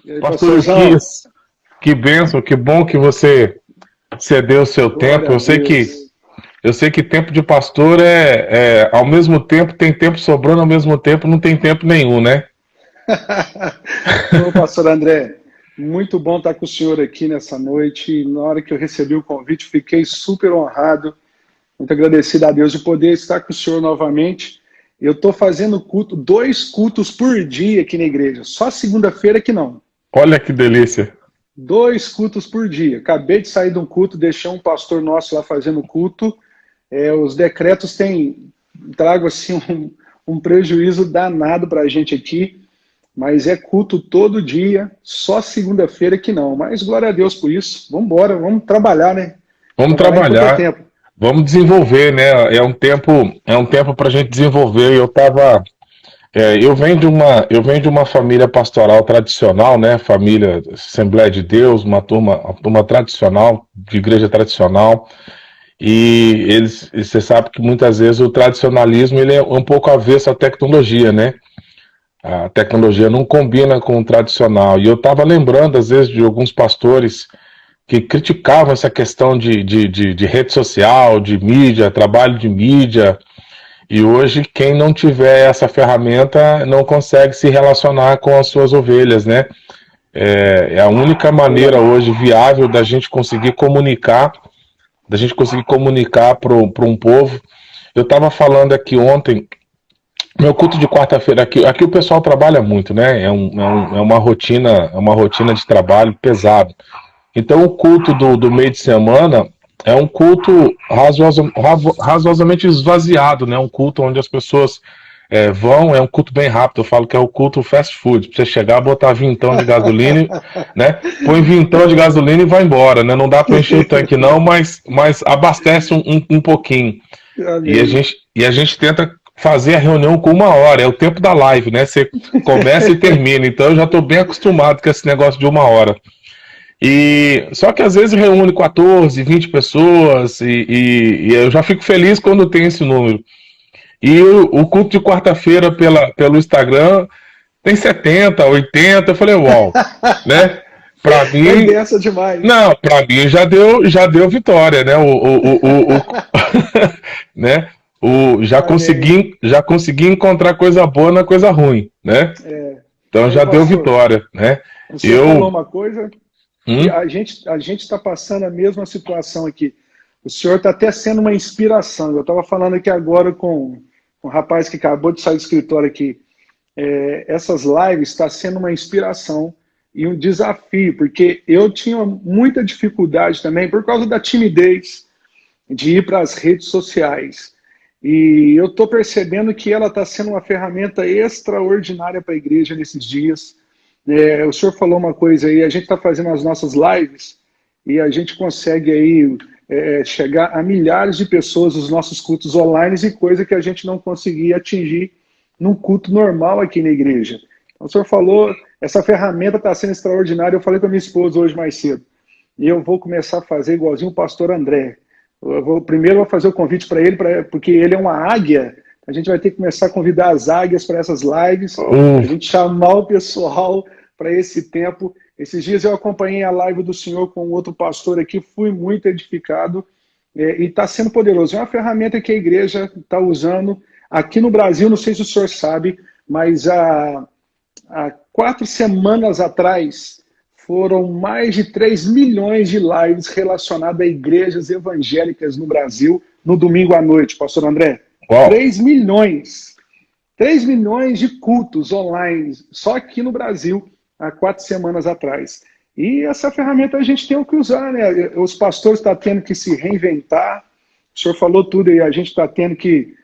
E aí, Pastor pastorzão? Equias, que bênção, que bom que você cedeu o seu tempo. Glória a Deus. Eu sei que tempo de pastor ao mesmo tempo tem tempo sobrando, ao mesmo tempo não tem tempo nenhum, né? Ô, pastor André, muito bom estar com o senhor aqui nessa noite. Na hora que eu recebi o convite, fiquei super honrado, muito agradecido a Deus de poder estar com o senhor novamente. Eu estou fazendo culto, 2 cultos por dia aqui na igreja, só segunda-feira que não. Olha que delícia. 2 cultos por dia. Acabei de sair de um culto, deixei um pastor nosso lá fazendo culto. Os decretos trago assim um prejuízo danado para a gente aqui, mas é culto todo dia, só segunda-feira que não. Mas glória a Deus por isso. Vamos embora, vamos trabalhar, né? Vamos Trabalhar enquanto é trabalhar, tempo. vamos desenvolver, né? É um tempo para a gente desenvolver. Eu venho de uma família pastoral tradicional, né? Família Assembleia de Deus, uma turma tradicional, de igreja tradicional. Você sabe que muitas vezes o tradicionalismo ele é um pouco avesso à tecnologia, né? A tecnologia não combina com o tradicional. E eu estava lembrando, às vezes, de alguns pastores que criticavam essa questão de rede social, de mídia, trabalho de mídia. E hoje, quem não tiver essa ferramenta não consegue se relacionar com as suas ovelhas, né? É a única maneira hoje viável da gente conseguir comunicar para um povo. Eu estava falando aqui ontem, meu culto de quarta-feira aqui o pessoal trabalha muito, né? É uma rotina de trabalho pesado. Então o culto do meio de semana é um culto razoavelmente esvaziado, né? Um culto onde as pessoas é um culto bem rápido. Eu falo que é o culto fast food. Pra você chegar, botar vintão de gasolina, né? Põe vintão de gasolina e vai embora, né? Não dá para encher o tanque não, mas abastece um pouquinho. Amém. E a gente tenta fazer a reunião com 1 hora. É o tempo da live, né? Você começa e termina. Então eu já estou bem acostumado com esse negócio de 1 hora. E só que às vezes reúne 14, 20 pessoas e eu já fico feliz quando tem esse número. E o culto de quarta-feira pelo Instagram tem 70, 80. Eu falei, uau, né? Para Tem mim, dessa demais. não, para mim já deu vitória, né? Né? Amém. Já consegui encontrar coisa boa na coisa ruim, né? E Então aí, já deu pastor, vitória, né? o senhor falou Eu, uma coisa que hum, a gente está passando a mesma situação aqui. O senhor está até sendo uma inspiração. Eu estava falando aqui agora com um rapaz que acabou de sair do escritório aqui. Essas lives está sendo uma inspiração e um desafio, porque eu tinha muita dificuldade também, por causa da timidez, de ir para as redes sociais. E eu estou percebendo que ela está sendo uma ferramenta extraordinária para a igreja nesses dias. O senhor falou uma coisa aí, a gente está fazendo as nossas lives e a gente consegue aí chegar a milhares de pessoas nos nossos cultos online e coisa que a gente não conseguia atingir num culto normal aqui na igreja. Então, o senhor falou, essa ferramenta está sendo extraordinária. Eu falei com a minha esposa hoje mais cedo. E eu vou começar a fazer igualzinho o pastor André. Primeiro vou fazer o convite para ele, porque ele é uma águia. A gente vai ter que começar a convidar as águias para essas lives, a gente chamar o pessoal para esse tempo. Esses dias eu acompanhei a live do senhor com outro pastor aqui, fui muito edificado e está sendo poderoso. É uma ferramenta que a igreja está usando. Aqui no Brasil, não sei se o senhor sabe, mas há 4 semanas atrás foram mais de 3 milhões de lives relacionadas a igrejas evangélicas no Brasil no domingo à noite, pastor André. uau, 3 milhões. 3 milhões de cultos online, só aqui no Brasil, há 4 semanas atrás. E essa ferramenta a gente tem que usar, né? Os pastores estão tendo que se reinventar. O senhor falou tudo aí, a gente está tendo que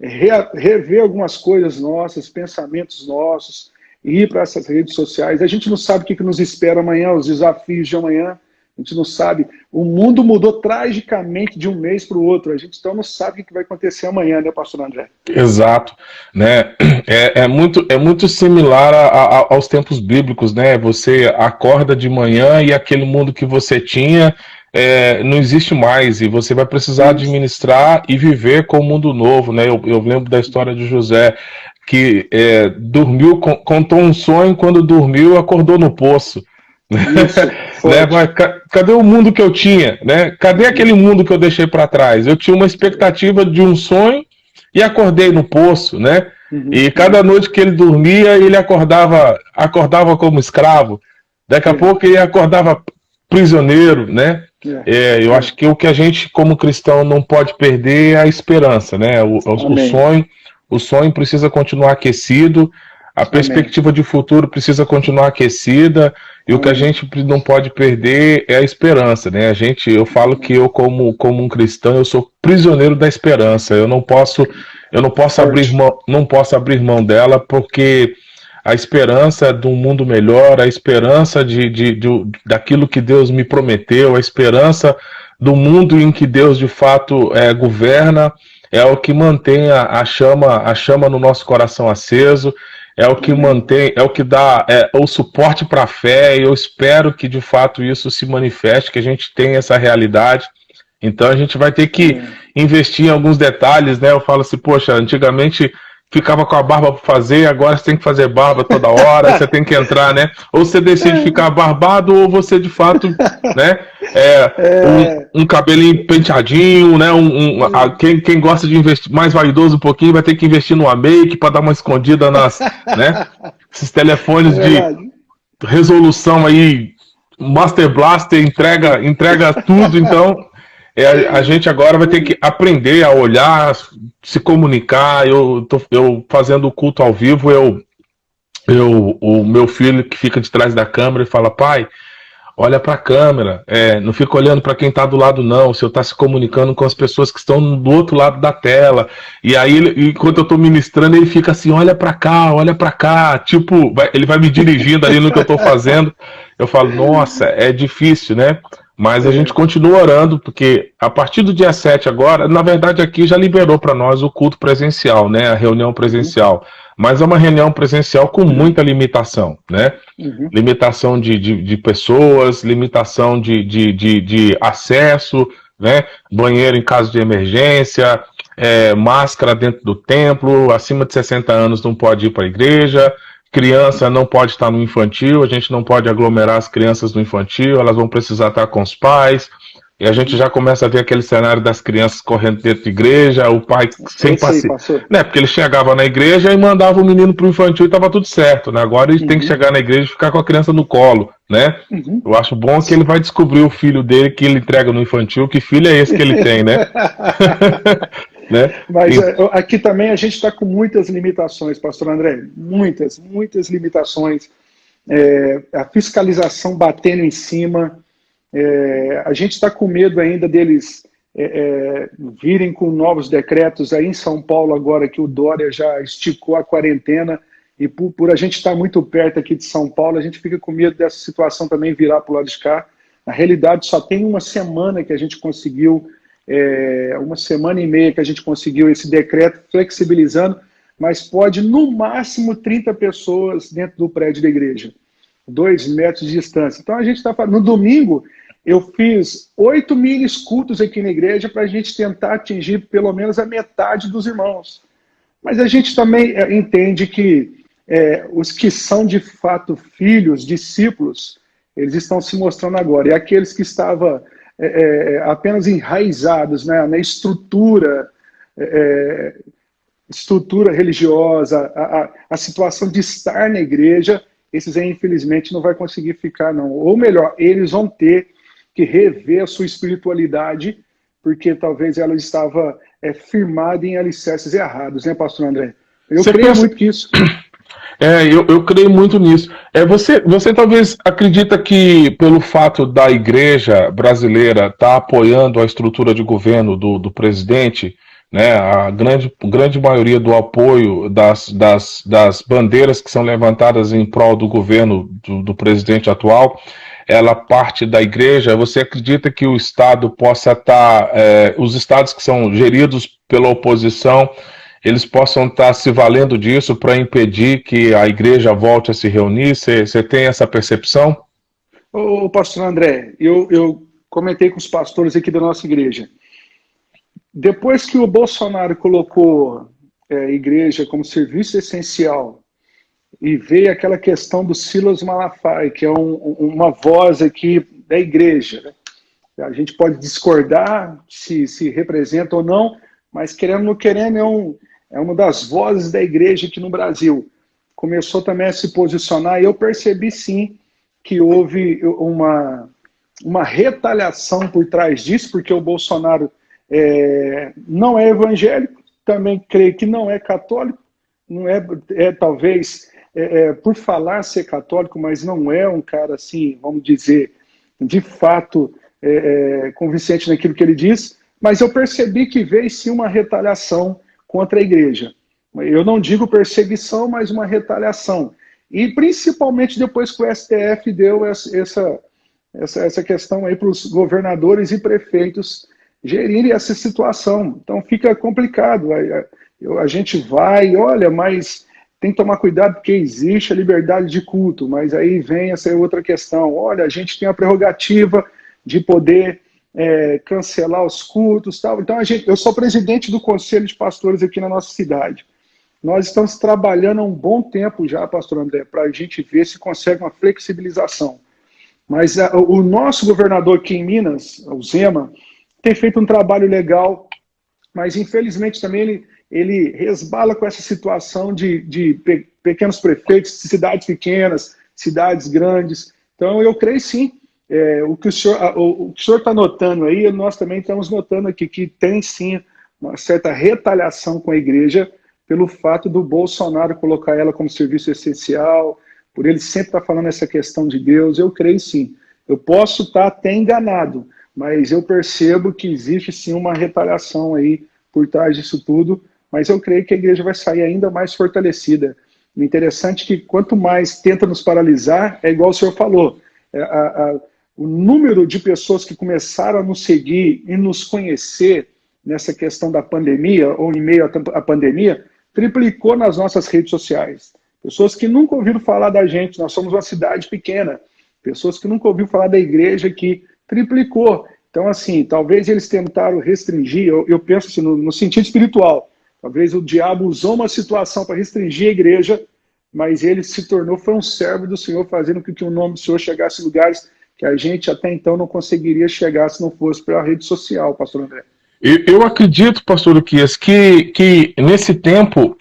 rever algumas coisas nossas, pensamentos nossos, ir para essas redes sociais. A gente não sabe o que nos espera amanhã, os desafios de amanhã. A gente não sabe. O mundo mudou tragicamente de um mês para o outro. A gente então não sabe o que vai acontecer amanhã, né, pastor André? exato, né? É muito similar aos tempos bíblicos, né? Você acorda de manhã e aquele mundo que você tinha não existe mais e você vai precisar Isso. administrar e viver com o mundo novo, né? Eu lembro da história de José, dormiu, contou um sonho, quando dormiu, acordou no poço. Isso, Né? Mas cadê o mundo que eu tinha? Né? Cadê aquele mundo que eu deixei para trás? Eu tinha uma expectativa de um sonho e acordei no poço, né? E cada noite que ele dormia, ele acordava como escravo. Daqui a pouco ele acordava prisioneiro, né? Eu acho que o que a gente, como cristão, não pode perder é a esperança, né? O sonho precisa continuar aquecido, a perspectiva de futuro precisa continuar aquecida, e o que a gente não pode perder é a esperança, né? Eu falo que eu, como um cristão, eu sou prisioneiro da esperança. Eu não posso abrir mão dela, porque a esperança de um mundo melhor, a esperança daquilo que Deus me prometeu, a esperança do mundo em que Deus de fato governa, é o que mantém a chama no nosso coração aceso, é o que mantém, é o que dá o suporte para a fé, e eu espero que de fato isso se manifeste, que a gente tenha essa realidade. Então a gente vai ter que investir em alguns detalhes, né? Eu falo assim, poxa, antigamente ficava com a barba para fazer, agora você tem que fazer barba toda hora, você tem que entrar, né? Ou você decide ficar barbado, ou você de fato, né? Um cabelinho penteadinho, né? Quem gosta de investir mais vaidoso um pouquinho vai ter que investir numa make para dar uma escondida né? Esses telefones de resolução aí, Master Blaster entrega tudo, então a gente agora vai ter que aprender a olhar, se comunicar. Eu fazendo o culto ao vivo, o meu filho que fica de trás da câmera e fala, pai, olha para a câmera, não fica olhando para quem está do lado não, o senhor está se comunicando com as pessoas que estão do outro lado da tela. E aí, enquanto eu estou ministrando, ele fica assim, olha para cá, tipo, ele vai me dirigindo ali no que eu estou fazendo. Eu falo, nossa, é difícil, né? Mas a gente continua orando, porque a partir do dia 7 agora, na verdade aqui já liberou para nós o culto presencial, né? A reunião presencial. Mas é uma reunião presencial com muita limitação, né? Limitação de pessoas, limitação de acesso, né? Banheiro em caso de emergência, máscara dentro do templo, acima de 60 anos não pode ir para a igreja, criança não pode estar no infantil, a gente não pode aglomerar as crianças no infantil, elas vão precisar estar com os pais, e a gente já começa a ver aquele cenário das crianças correndo dentro da igreja, o pai sem paciência, né? Porque ele chegava na igreja e mandava o menino para o infantil e estava tudo certo, né? Agora ele tem que chegar na igreja e ficar com a criança no colo, né? Eu acho bom que ele vai descobrir o filho dele que ele entrega no infantil, que filho é esse que ele tem, né? Né? Mas aqui também a gente está com muitas limitações, pastor André, muitas limitações, a fiscalização batendo em cima, a gente está com medo ainda deles virem com novos decretos aí em São Paulo agora que o Dória já esticou a quarentena, e por a gente estar muito perto aqui de São Paulo, a gente fica com medo dessa situação também virar para o lado de cá. Na realidade só tem uma semana que a gente conseguiu, uma semana e meia que a gente conseguiu esse decreto flexibilizando, mas pode no máximo 30 pessoas dentro do prédio da igreja, 2 metros de distância. Então a gente está no domingo eu fiz 8 mini cultos aqui na igreja para a gente tentar atingir pelo menos a metade dos irmãos, mas a gente também entende que os que são de fato filhos, discípulos, eles estão se mostrando agora, e aqueles que estavam apenas enraizados, né, na estrutura religiosa, a situação de estar na igreja, esses aí infelizmente não vai conseguir ficar não, ou melhor, eles vão ter que rever a sua espiritualidade, porque talvez ela estava firmada em alicerces errados, né, pastor André? Eu creio muito que isso... Eu creio muito nisso. Você talvez acredita que pelo fato da igreja brasileira estar apoiando a estrutura de governo do presidente, né, a grande maioria do apoio das bandeiras que são levantadas em prol do governo do presidente atual, ela parte da igreja, você acredita que o Estado possa estar, os estados que são geridos pela oposição, eles possam estar se valendo disso para impedir que a igreja volte a se reunir? Você tem essa percepção? Ô, pastor André, eu comentei com os pastores aqui da nossa igreja. Depois que o Bolsonaro colocou igreja como serviço essencial e veio aquela questão do Silas Malafaia, que é uma voz aqui da igreja, né? A gente pode discordar se representa ou não, mas querendo ou não querendo, é uma das vozes da igreja aqui no Brasil. Começou também a se posicionar e eu percebi sim que houve uma retaliação por trás disso, porque o Bolsonaro não é evangélico, também creio que não é católico, não talvez por falar ser católico, mas não é um cara assim, vamos dizer, de fato convincente naquilo que ele diz, mas eu percebi que veio sim uma retaliação contra a igreja. Eu não digo perseguição, mas uma retaliação. E principalmente depois que o STF deu essa questão aí para os governadores e prefeitos gerirem essa situação. Então fica complicado. A gente vai, olha, mas tem que tomar cuidado porque existe a liberdade de culto, mas aí vem essa outra questão. Olha, a gente tem a prerrogativa de poder cancelar os cultos, tal. Então eu sou presidente do Conselho de Pastores aqui na nossa cidade. Nós estamos trabalhando há um bom tempo já, pastor André, para a gente ver se consegue uma flexibilização. Mas o nosso governador aqui em Minas, o Zema, tem feito um trabalho legal, mas infelizmente também ele resbala com essa situação de pequenos prefeitos, de cidades pequenas, cidades grandes. Então eu creio sim, o que o senhor está notando aí, nós também estamos notando aqui que tem sim uma certa retaliação com a igreja pelo fato do Bolsonaro colocar ela como serviço essencial, por ele sempre estar falando essa questão de Deus. Eu creio sim. Eu posso estar até enganado, mas eu percebo que existe sim uma retaliação aí por trás disso tudo, mas eu creio que a igreja vai sair ainda mais fortalecida. O interessante é que quanto mais tenta nos paralisar, é igual o senhor falou, o número de pessoas que começaram a nos seguir e nos conhecer nessa questão da pandemia, ou em meio à pandemia, triplicou nas nossas redes sociais. Pessoas que nunca ouviram falar da gente, nós somos uma cidade pequena, pessoas que nunca ouviram falar da igreja, que triplicou. Então, assim, talvez eles tentaram restringir, eu penso assim, no sentido espiritual, talvez o diabo usou uma situação para restringir a igreja, mas ele se tornou, foi um servo do Senhor, fazendo com que o nome do Senhor chegasse em lugares que a gente até então não conseguiria chegar se não fosse pela rede social, pastor André. Eu acredito, pastor Luquias, que nesse tempo,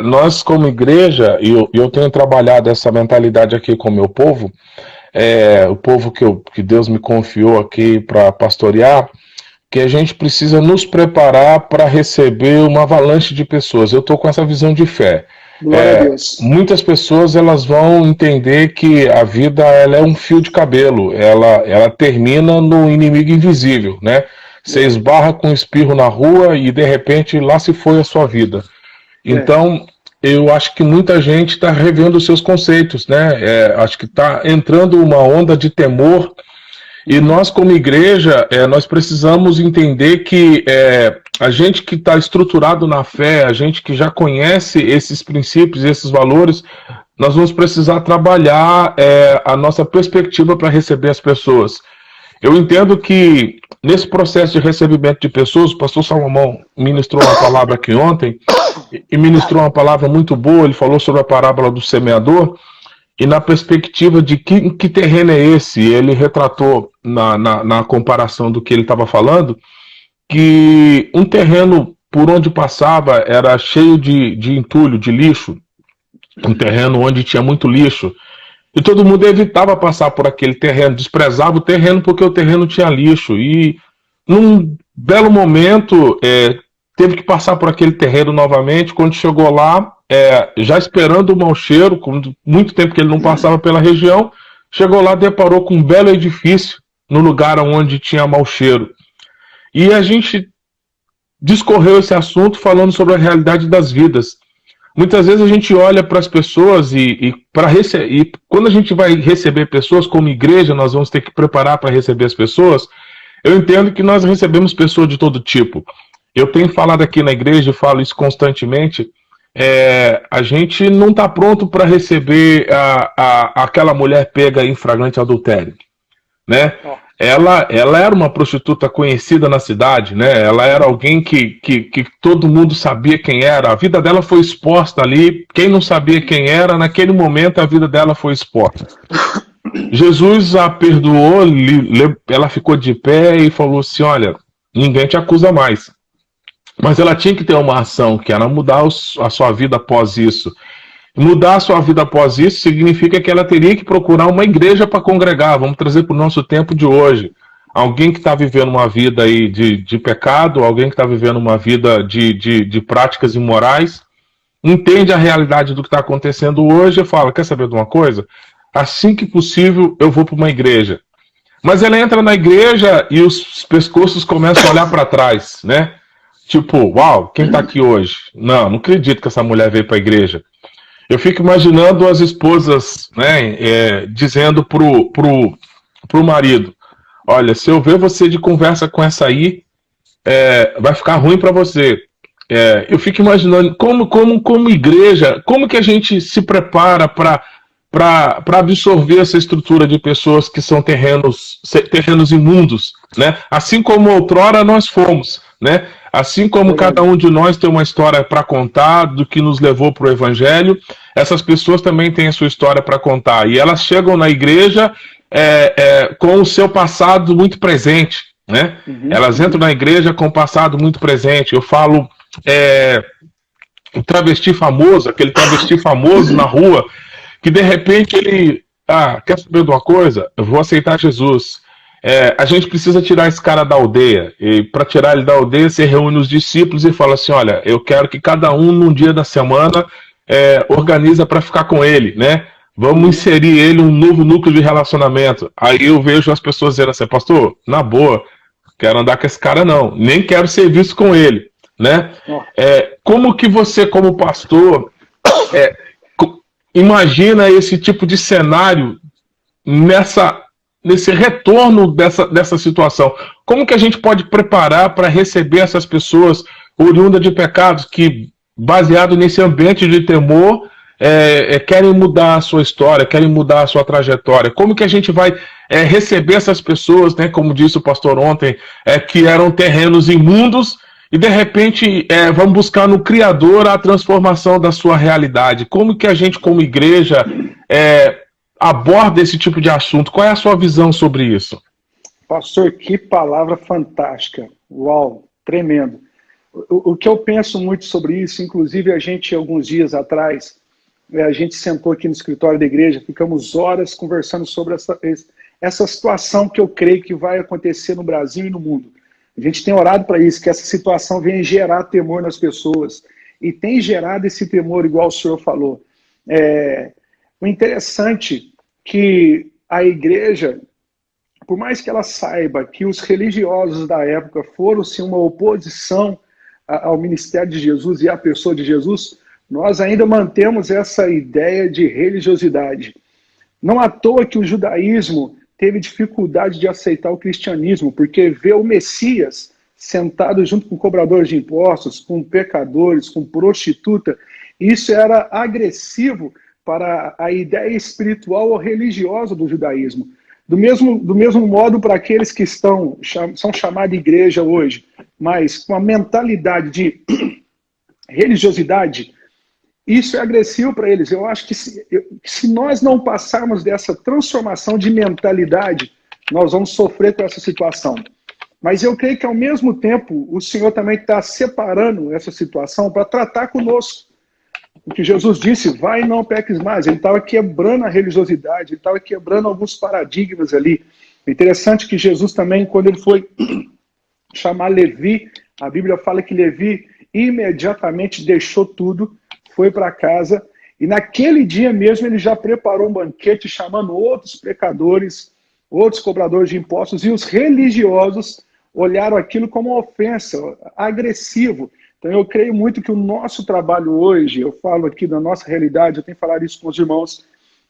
nós como igreja, e eu tenho trabalhado essa mentalidade aqui com o meu povo, o povo que Deus me confiou aqui para pastorear, que a gente precisa nos preparar para receber uma avalanche de pessoas. Eu estou com essa visão de fé. Glória a Deus. Muitas pessoas elas vão entender que a vida ela é um fio de cabelo, ela termina no inimigo invisível, né? Você esbarra com um espirro na rua e de repente lá se foi a sua vida. Então, eu acho que muita gente está revendo os seus conceitos, né? Acho que está entrando uma onda de temor e nós como igreja, nós precisamos entender que a gente que está estruturado na fé, a gente que já conhece esses princípios, esses valores, nós vamos precisar trabalhar a nossa perspectiva para receber as pessoas. Eu entendo que nesse processo de recebimento de pessoas, o pastor Salomão ministrou uma palavra aqui ontem, e ministrou uma palavra muito boa, ele falou sobre a parábola do semeador, e na perspectiva de que terreno é esse, ele retratou na comparação do que ele estava falando, que um terreno por onde passava era cheio de entulho, de lixo, um terreno onde tinha muito lixo, e todo mundo evitava passar por aquele terreno, desprezava o terreno porque o terreno tinha lixo. E num belo momento teve que passar por aquele terreno novamente. Quando chegou lá, já esperando o mau cheiro, com muito tempo que ele não passava pela região, chegou lá, deparou com um belo edifício no lugar onde tinha mau cheiro. E a gente discorreu esse assunto falando sobre a realidade das vidas. Muitas vezes a gente olha para as pessoas e quando a gente vai receber pessoas, como igreja, nós vamos ter que preparar para receber as pessoas. Eu entendo que nós recebemos pessoas de todo tipo. Eu tenho falado aqui na igreja, e falo isso constantemente, a gente não está pronto para receber aquela mulher pega em flagrante adultério, né? ela era uma prostituta conhecida na cidade, né? Ela era alguém que todo mundo sabia quem era. A vida dela foi exposta ali. Quem não sabia quem era, naquele momento a vida dela foi exposta. Jesus a perdoou, ela ficou de pé e falou assim: olha, ninguém te acusa mais. Mas ela tinha que ter uma ação, que era mudar a sua vida após isso. Mudar a sua vida após isso significa que ela teria que procurar uma igreja para congregar. Vamos trazer para o nosso tempo de hoje. Alguém que está vivendo uma vida aí de pecado, alguém que está vivendo uma vida de práticas imorais, entende a realidade do que está acontecendo hoje e fala: quer saber de uma coisa? Assim que possível, eu vou para uma igreja. Mas ela entra na igreja e os pescoços começam a olhar para trás, né? Tipo, uau, quem está aqui hoje? Não acredito que essa mulher veio para a igreja. Eu fico imaginando as esposas, né, dizendo pro marido: olha, se eu ver você de conversa com essa aí, vai ficar ruim para você. Eu fico imaginando como igreja, como que a gente se prepara para absorver essa estrutura de pessoas que são terrenos imundos, né? Assim como outrora nós fomos, né? Assim como cada um de nós tem uma história para contar do que nos levou para o Evangelho, essas pessoas também têm a sua história para contar. E elas chegam na igreja com o seu passado muito presente, né? Elas entram na igreja com o passado muito presente. Eu falo o travesti famoso, aquele travesti famoso na rua, que de repente ele, quer saber de uma coisa? Eu vou aceitar Jesus. A gente precisa tirar esse cara da aldeia, e para tirar ele da aldeia, você reúne os discípulos e fala assim: olha, eu quero que cada um num dia da semana organiza para ficar com ele, né? Vamos inserir ele um novo núcleo de relacionamento. Aí eu vejo as pessoas dizendo assim: pastor, na boa, quero andar com esse cara não, nem quero ser visto com ele, né? Como que você, como pastor, imagina esse tipo de cenário nesse retorno dessa situação? Como que a gente pode preparar para receber essas pessoas oriundas de pecados que, baseado nesse ambiente de temor, querem mudar a sua história, querem mudar a sua trajetória? Como que a gente vai receber essas pessoas, né, como disse o pastor ontem, que eram terrenos imundos, e de repente vamos buscar no Criador a transformação da sua realidade? Como que a gente, como igreja, aborda esse tipo de assunto? Qual é a sua visão sobre isso? Pastor, que palavra fantástica. Uau, tremendo. O que eu penso muito sobre isso, inclusive a gente, alguns dias atrás, a gente sentou aqui no escritório da igreja, ficamos horas conversando sobre essa situação que eu creio que vai acontecer no Brasil e no mundo. A gente tem orado para isso, que essa situação venha gerar temor nas pessoas. E tem gerado esse temor, igual o senhor falou. O interessante é que a igreja, por mais que ela saiba que os religiosos da época foram sim uma oposição ao ministério de Jesus e à pessoa de Jesus, nós ainda mantemos essa ideia de religiosidade. Não à toa que o judaísmo teve dificuldade de aceitar o cristianismo, porque vê o Messias sentado junto com cobradores de impostos, com pecadores, com prostituta. Isso era agressivo para a ideia espiritual ou religiosa do judaísmo. Do mesmo modo para aqueles que são chamados de igreja hoje, mas com a mentalidade de religiosidade, isso é agressivo para eles. Eu acho que se nós não passarmos dessa transformação de mentalidade, nós vamos sofrer com essa situação. Mas eu creio que, ao mesmo tempo, o Senhor também está separando essa situação para tratar conosco. O que Jesus disse: vai e não peques mais. Ele estava quebrando a religiosidade, ele estava quebrando alguns paradigmas ali. É interessante que Jesus também, quando ele foi chamar Levi, a Bíblia fala que Levi imediatamente deixou tudo, foi para casa, e naquele dia mesmo ele já preparou um banquete chamando outros pecadores, outros cobradores de impostos, e os religiosos olharam aquilo como uma ofensa, agressivo. Então eu creio muito que o nosso trabalho hoje, eu falo aqui da nossa realidade, eu tenho falado isso com os irmãos,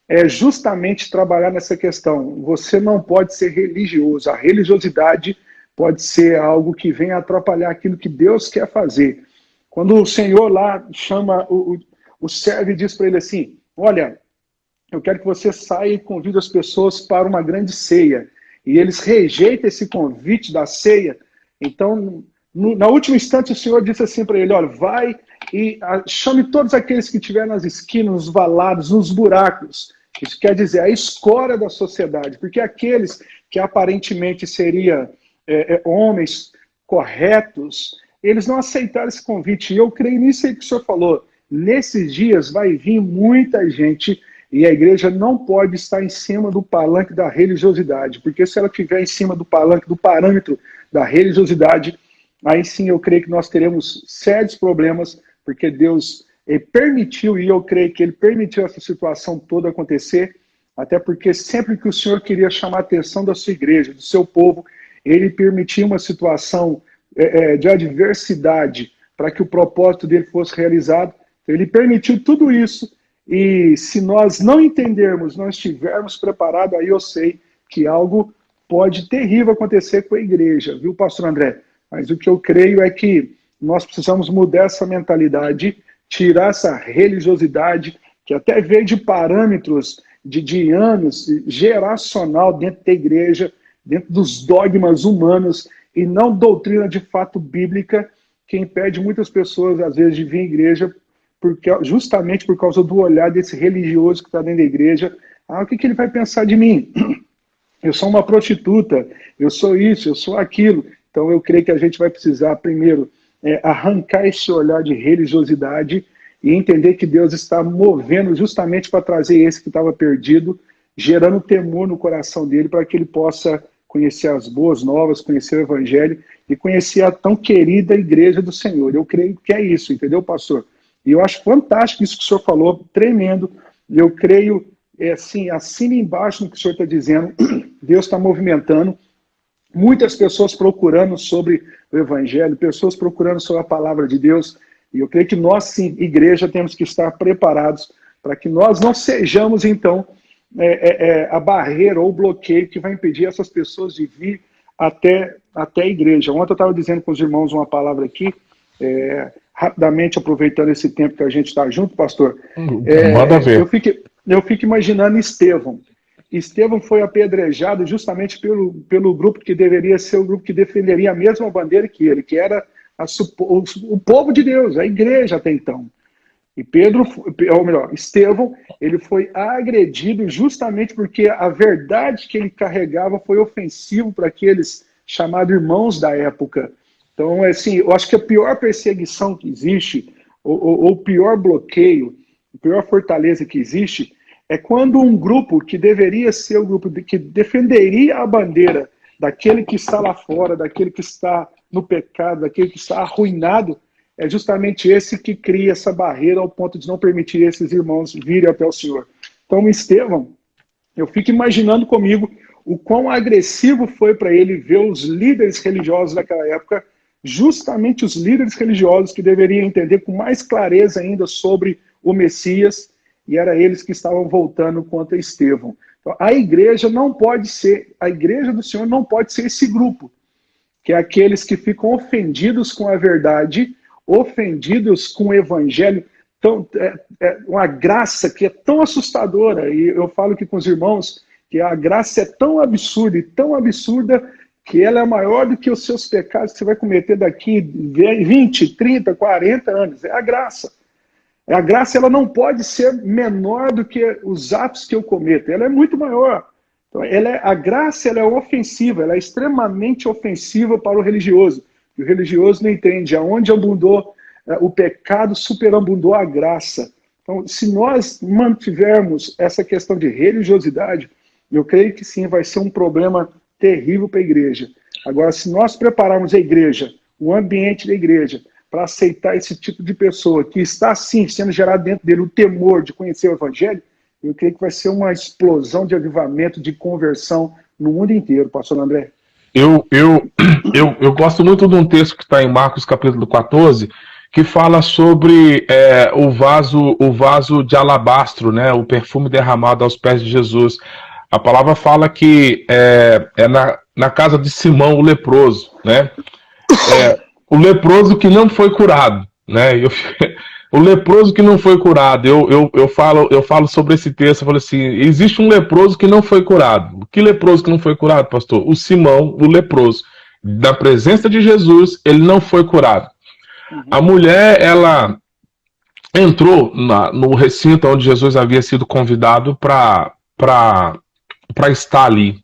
é justamente trabalhar nessa questão. Você não pode ser religioso, a religiosidade pode ser algo que venha atrapalhar aquilo que Deus quer fazer. Quando o Senhor lá chama o servo e diz para ele assim: olha, eu quero que você saia e convide as pessoas para uma grande ceia. e eles rejeitam esse convite da ceia. Então, na última instante, o Senhor disse assim para ele, olha, vai e chame todos aqueles que estiverem nas esquinas, nos valados, nos buracos. Isso quer dizer a escória da sociedade, porque aqueles que aparentemente seriam homens corretos, eles não aceitaram esse convite. E eu creio nisso aí que o senhor falou. Nesses dias vai vir muita gente e a igreja não pode estar em cima do palanque da religiosidade, porque se ela estiver em cima do palanque, do parâmetro da religiosidade, aí sim eu creio que nós teremos sérios problemas, porque Deus permitiu, e eu creio que Ele permitiu essa situação toda acontecer, até porque sempre que o Senhor queria chamar a atenção da sua igreja, do seu povo, Ele permitia uma situação de adversidade para que o propósito dele fosse realizado. Então, Ele permitiu tudo isso, e se nós não entendermos, não estivermos preparados, aí eu sei que algo pode terrível acontecer com a igreja, viu, pastor André? Mas o que eu creio é que nós precisamos mudar essa mentalidade, tirar essa religiosidade, que até veio de parâmetros de anos, geracional dentro da igreja, dentro dos dogmas humanos, e não doutrina de fato bíblica, que impede muitas pessoas, às vezes, de vir à igreja, justamente por causa do olhar desse religioso que está dentro da igreja. O que ele vai pensar de mim? Eu sou uma prostituta, eu sou isso, eu sou aquilo. Então eu creio que a gente vai precisar, primeiro, arrancar esse olhar de religiosidade e entender que Deus está movendo justamente para trazer esse que estava perdido, gerando temor no coração dele para que ele possa conhecer as boas novas, conhecer o Evangelho e conhecer a tão querida igreja do Senhor. Eu creio que é isso, entendeu, pastor? E eu acho fantástico isso que o senhor falou, tremendo. Eu creio, assim, assina embaixo no que o senhor está dizendo. Deus está movimentando. Muitas pessoas procurando sobre o Evangelho, pessoas procurando sobre a palavra de Deus. E eu creio que nós, sim, igreja, temos que estar preparados para que nós não sejamos, então, a barreira ou o bloqueio que vai impedir essas pessoas de vir até a igreja. Ontem eu estava dizendo com os irmãos uma palavra aqui, rapidamente aproveitando esse tempo que a gente está junto, pastor. Manda ver. Eu fico imaginando Estevão. Estevão foi apedrejado justamente pelo grupo que deveria ser o grupo que defenderia a mesma bandeira que ele, que era o povo de Deus, a igreja até então. E Estevão, ele foi agredido justamente porque a verdade que ele carregava foi ofensivo para aqueles chamados irmãos da época. Então, assim, eu acho que a pior perseguição que existe, ou o pior bloqueio, a pior fortaleza que existe, é quando um grupo que deveria ser o grupo que defenderia a bandeira daquele que está lá fora, daquele que está no pecado, daquele que está arruinado, é justamente esse que cria essa barreira ao ponto de não permitir esses irmãos virem até o Senhor. Então, Estevão, eu fico imaginando comigo o quão agressivo foi para ele ver os líderes religiosos daquela época, justamente os líderes religiosos que deveriam entender com mais clareza ainda sobre o Messias, e era eles que estavam voltando contra Estevão. Então, a igreja não pode ser, a igreja do Senhor não pode ser esse grupo, que é aqueles que ficam ofendidos com a verdade, ofendidos com o evangelho, uma graça que é tão assustadora, e eu falo aqui com os irmãos, que a graça é tão absurda e tão absurda, que ela é maior do que os seus pecados que você vai cometer daqui 20, 30, 40 anos. É a graça. A graça ela não pode ser menor do que os atos que eu cometo. Ela é muito maior. Então, a graça ela é ofensiva, ela é extremamente ofensiva para o religioso. E o religioso não entende. Aonde abundou o pecado, superabundou a graça. Então, se nós mantivermos essa questão de religiosidade, eu creio que sim, vai ser um problema terrível para a igreja. Agora, se nós prepararmos a igreja, o ambiente da igreja, para aceitar esse tipo de pessoa que está, sim, sendo gerado dentro dele o temor de conhecer o Evangelho, eu creio que vai ser uma explosão de avivamento, de conversão no mundo inteiro, pastor André. Eu gosto muito de um texto que está em Marcos capítulo 14, que fala sobre o vaso de alabastro, né, o perfume derramado aos pés de Jesus. A palavra fala que na casa de Simão, o leproso, né? O leproso que não foi curado, né? O leproso que não foi curado. Eu falo sobre esse texto, eu falo assim, existe um leproso que não foi curado. Que leproso que não foi curado, pastor? O Simão, o leproso. Da presença de Jesus, ele não foi curado. A mulher, ela entrou no recinto onde Jesus havia sido convidado para estar ali.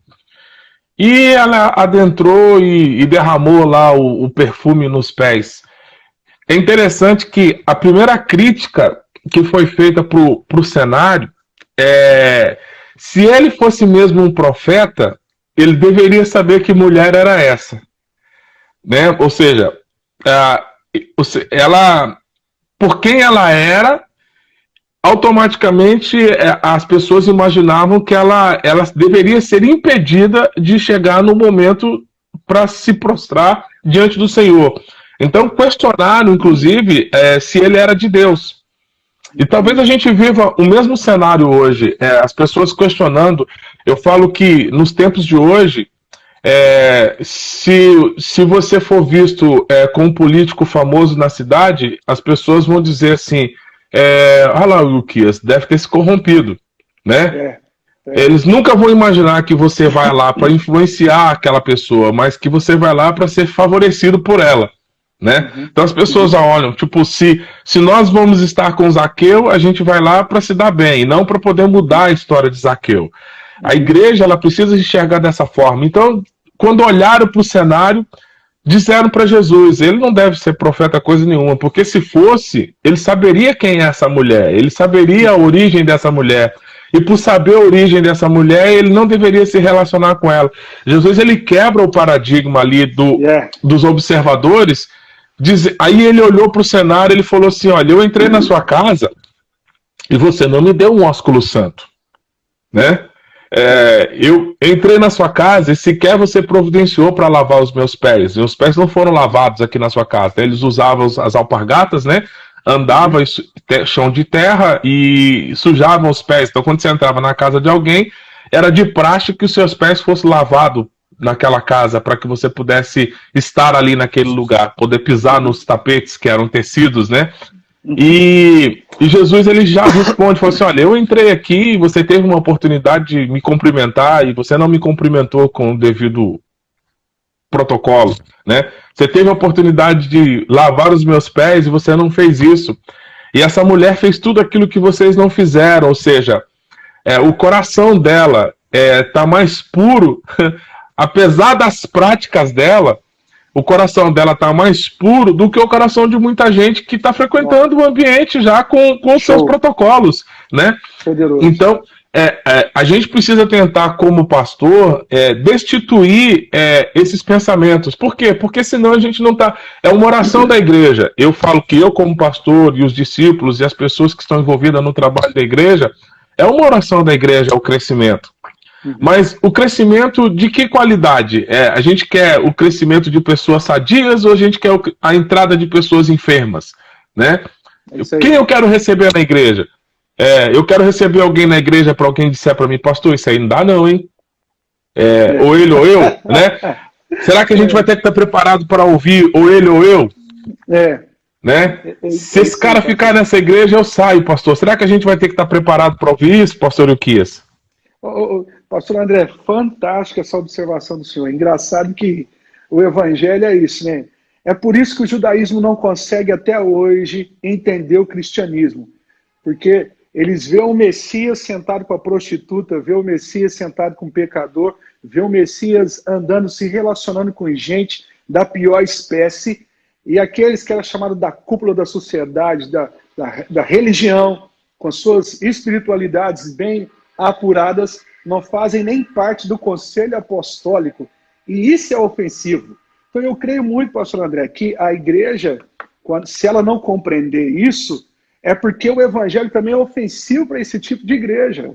E ela adentrou e derramou lá o perfume nos pés. É interessante que a primeira crítica que foi feita para o cenário é: se ele fosse mesmo um profeta, ele deveria saber que mulher era essa, né? Ou seja, ela, por quem ela era, automaticamente as pessoas imaginavam que ela deveria ser impedida de chegar no momento para se prostrar diante do Senhor. Então questionaram, inclusive, se ele era de Deus. E talvez a gente viva o mesmo cenário hoje, as pessoas questionando. Eu falo que nos tempos de hoje, se você for visto com um político famoso na cidade, as pessoas vão dizer assim: olha lá o Luquias, deve ter se corrompido, né? Eles nunca vão imaginar que você vai lá para influenciar aquela pessoa, mas que você vai lá para ser favorecido por ela, né? Então as pessoas olham, tipo, se nós vamos estar com Zaqueu, a gente vai lá para se dar bem, não para poder mudar a história de Zaqueu. A igreja, ela precisa enxergar dessa forma. Então, quando olharam para o cenário, disseram para Jesus: ele não deve ser profeta coisa nenhuma, porque se fosse, ele saberia quem é essa mulher, ele saberia a origem dessa mulher, e por saber a origem dessa mulher, ele não deveria se relacionar com ela. Jesus, ele quebra o paradigma ali dos observadores. Aí ele olhou para o cenário, ele falou assim: olha, eu entrei na sua casa e você não me deu um ósculo santo, né? Eu entrei na sua casa e sequer você providenciou para lavar os meus pés. Meus pés não foram lavados aqui na sua casa. Eles usavam as alpargatas, né? Andavam em chão de terra e sujavam os pés. Então, quando você entrava na casa de alguém, era de praxe que os seus pés fossem lavados naquela casa, para que você pudesse estar ali naquele lugar, poder pisar nos tapetes que eram tecidos, né? E Jesus, ele já responde, falou assim: olha, eu entrei aqui, você teve uma oportunidade de me cumprimentar e você não me cumprimentou com o devido protocolo, né? Você teve a oportunidade de lavar os meus pés e você não fez isso. E essa mulher fez tudo aquilo que vocês não fizeram, ou seja, o coração dela está mais puro, apesar das práticas dela. O coração dela está mais puro do que o coração de muita gente que está frequentando o ambiente já com os seus protocolos, né? Então, a gente precisa tentar, como pastor, destituir esses pensamentos. Por quê? Porque senão a gente não está... É uma oração da igreja. Eu falo que eu, como pastor, e os discípulos e as pessoas que estão envolvidas no trabalho da igreja, é uma oração da igreja o crescimento. Mas o crescimento de que qualidade? A gente quer o crescimento de pessoas sadias ou a gente quer a entrada de pessoas enfermas, né? Quem eu quero receber na igreja? Eu quero receber alguém na igreja para alguém disser para mim: pastor, isso aí não dá não, hein? Ou ele ou eu, né? Será que a gente vai ter que estar preparado para ouvir ou ele ou eu? Né? Se esse cara ficar nessa igreja, eu saio, pastor. Será que a gente vai ter que estar preparado para ouvir isso, pastor Euquias? Pastor André, fantástica essa observação do senhor. Engraçado que o evangelho é isso, né? É por isso que o judaísmo não consegue até hoje entender o cristianismo. Porque eles veem o Messias sentado com a prostituta, vê o Messias sentado com o pecador, vê o Messias andando, se relacionando com gente da pior espécie, e aqueles que eram chamados da cúpula da sociedade, da religião, com suas espiritualidades bem apuradas, não fazem nem parte do conselho apostólico. E isso é ofensivo. Então eu creio muito, pastor André, que a igreja, se ela não compreender isso, é porque o evangelho também é ofensivo para esse tipo de igreja.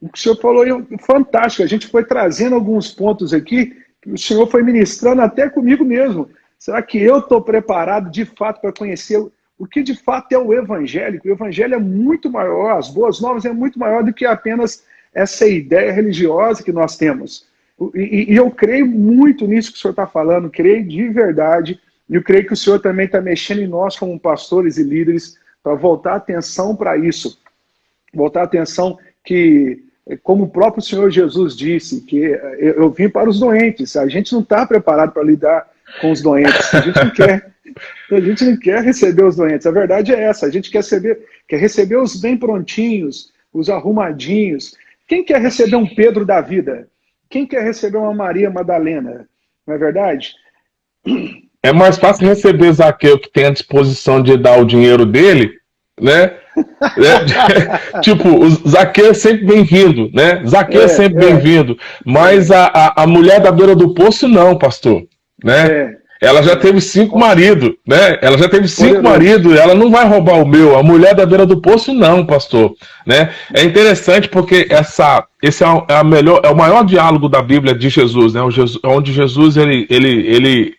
O que o senhor falou é fantástico. A gente foi trazendo alguns pontos aqui, que o senhor foi ministrando até comigo mesmo. Será que eu estou preparado de fato para conhecer o que de fato é o evangelho? O evangelho é muito maior, as boas novas é muito maior do que apenas essa ideia religiosa que nós temos. E eu creio muito nisso que o senhor está falando, creio de verdade, e eu creio que o senhor também está mexendo em nós como pastores e líderes para voltar a atenção para isso. Voltar a atenção que, como o próprio Senhor Jesus disse, que eu vim para os doentes. A gente não está preparado para lidar com os doentes. A gente não quer receber os doentes. A verdade é essa. A gente quer receber os bem prontinhos, os arrumadinhos. Quem quer receber um Pedro da vida? Quem quer receber uma Maria Madalena? Não é verdade? É mais fácil receber Zaqueu, que tem a disposição de dar o dinheiro dele, né? Tipo, o Zaqueu é sempre bem-vindo, né? Zaqueu é sempre bem-vindo. Mas a mulher da beira do poço, não, pastor, né? Ela já teve 5 maridos, né? Ela já teve 5 maridos, ela não vai roubar o meu. A mulher da beira do poço, não, pastor, né? É interessante porque esse é o maior diálogo da Bíblia de Jesus, né? Onde Jesus ele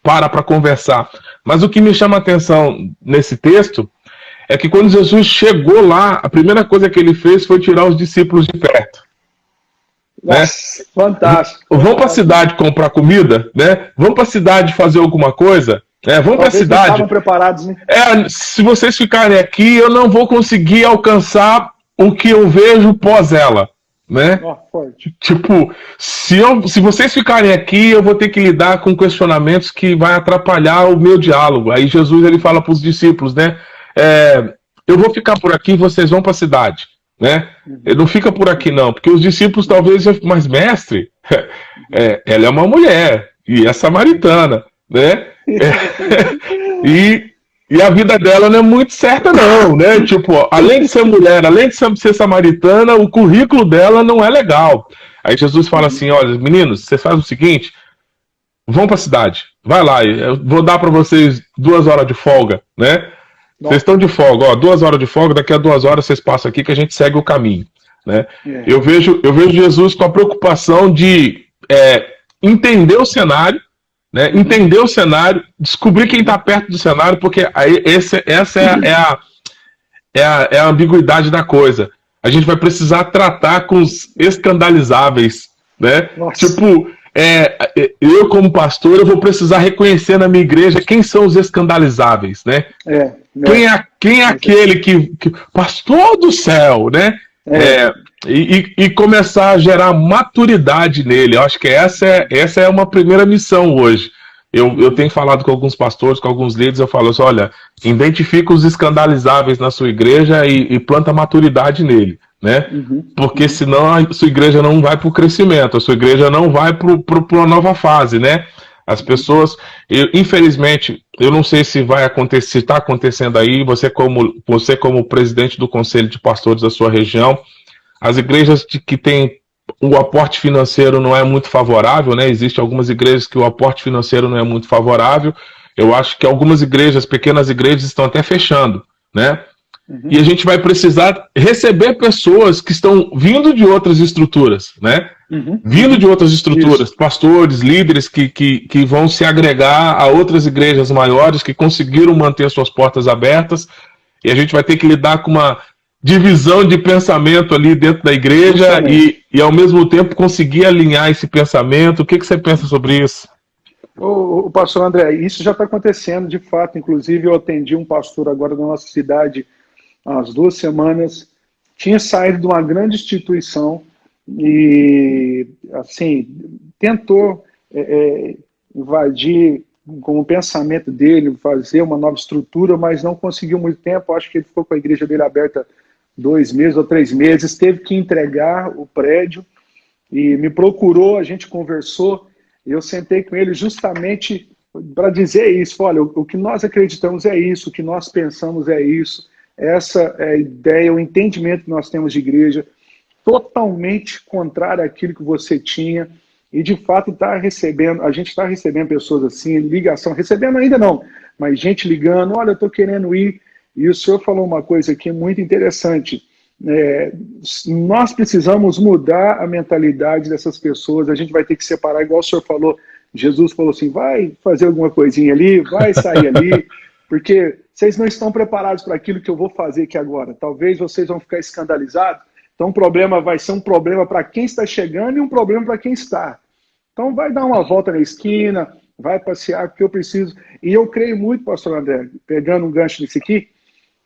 para conversar. Mas o que me chama a atenção nesse texto é que quando Jesus chegou lá, a primeira coisa que ele fez foi tirar os discípulos de perto. Nossa, né? Fantástico. Vamos para a cidade comprar comida, né? Vamos para a cidade fazer alguma coisa, né? Vamos para a cidade. Não estavam preparados, né? Se vocês ficarem aqui, eu não vou conseguir alcançar o que eu vejo pós ela, né? Tipo, se vocês ficarem aqui, eu vou ter que lidar com questionamentos que vai atrapalhar o meu diálogo. Aí Jesus ele fala para os discípulos, né? Eu vou ficar por aqui, vocês vão para a cidade, né? Não fica por aqui não, porque os discípulos talvez, mas mestre, ela é uma mulher e é samaritana, né? E a vida dela não é muito certa não, né? Tipo, além de ser mulher, além de ser samaritana, o currículo dela não é legal. Aí Jesus fala assim, olha, meninos, vocês fazem o seguinte, vão para a cidade, vai lá, eu vou dar para vocês 2 horas de folga, né? Vocês estão de folga, ó, 2 horas de folga, daqui a 2 horas vocês passam aqui que a gente segue o caminho, né? Eu vejo Jesus com a preocupação de entender o cenário, né? Entender o cenário, descobrir quem está perto do cenário, porque aí essa é a ambiguidade da coisa. A gente vai precisar tratar com os escandalizáveis, né? Nossa. Tipo, eu como pastor, eu vou precisar reconhecer na minha igreja quem são os escandalizáveis, né? Quem é aquele que pastor do céu, né? E começar a gerar maturidade nele. Eu acho que essa é uma primeira missão hoje. Eu tenho falado com alguns pastores, com alguns líderes, eu falo assim, olha, identifica os escandalizáveis na sua igreja e planta maturidade nele, né? Porque senão a sua igreja não vai para o crescimento, a sua igreja não vai para uma nova fase, né? As pessoas, infelizmente, eu não sei se vai acontecer, se está acontecendo aí, você como presidente do conselho de pastores da sua região, as igrejas que têm o aporte financeiro não é muito favorável, né? Existem algumas igrejas que o aporte financeiro não é muito favorável. Eu acho que algumas igrejas, pequenas igrejas, estão até fechando, né? E a gente vai precisar receber pessoas que estão vindo de outras estruturas, né? Vindo de outras estruturas, isso. Pastores, líderes que vão se agregar a outras igrejas maiores que conseguiram manter suas portas abertas, e a gente vai ter que lidar com uma divisão de pensamento ali dentro da igreja e ao mesmo tempo conseguir alinhar esse pensamento. O que você pensa sobre isso? O pastor André, isso já está acontecendo de fato. Inclusive eu atendi um pastor agora na nossa cidade há umas 2 semanas, tinha saído de uma grande instituição e assim tentou invadir com o pensamento dele, fazer uma nova estrutura, mas não conseguiu muito tempo. Acho que ele ficou com a igreja dele aberta 2 meses ou 3 meses, teve que entregar o prédio e me procurou, a gente conversou, eu sentei com ele justamente para dizer isso, olha, o que nós acreditamos é isso, o que nós pensamos é isso, essa é a ideia, o entendimento que nós temos de igreja, totalmente contrário àquilo que você tinha, e de fato a gente está recebendo pessoas assim, ligação, recebendo ainda não, mas gente ligando, olha, eu estou querendo ir. E o senhor falou uma coisa aqui muito interessante. Nós precisamos mudar a mentalidade dessas pessoas, a gente vai ter que separar, igual o senhor falou, Jesus falou assim, vai fazer alguma coisinha ali, vai sair ali, porque vocês não estão preparados para aquilo que eu vou fazer aqui agora. Talvez vocês vão ficar escandalizados, então o problema vai ser um problema para quem está chegando e um problema para quem está. Então vai dar uma volta na esquina, vai passear, porque eu preciso. E eu creio muito, pastor André, pegando um gancho nisso aqui,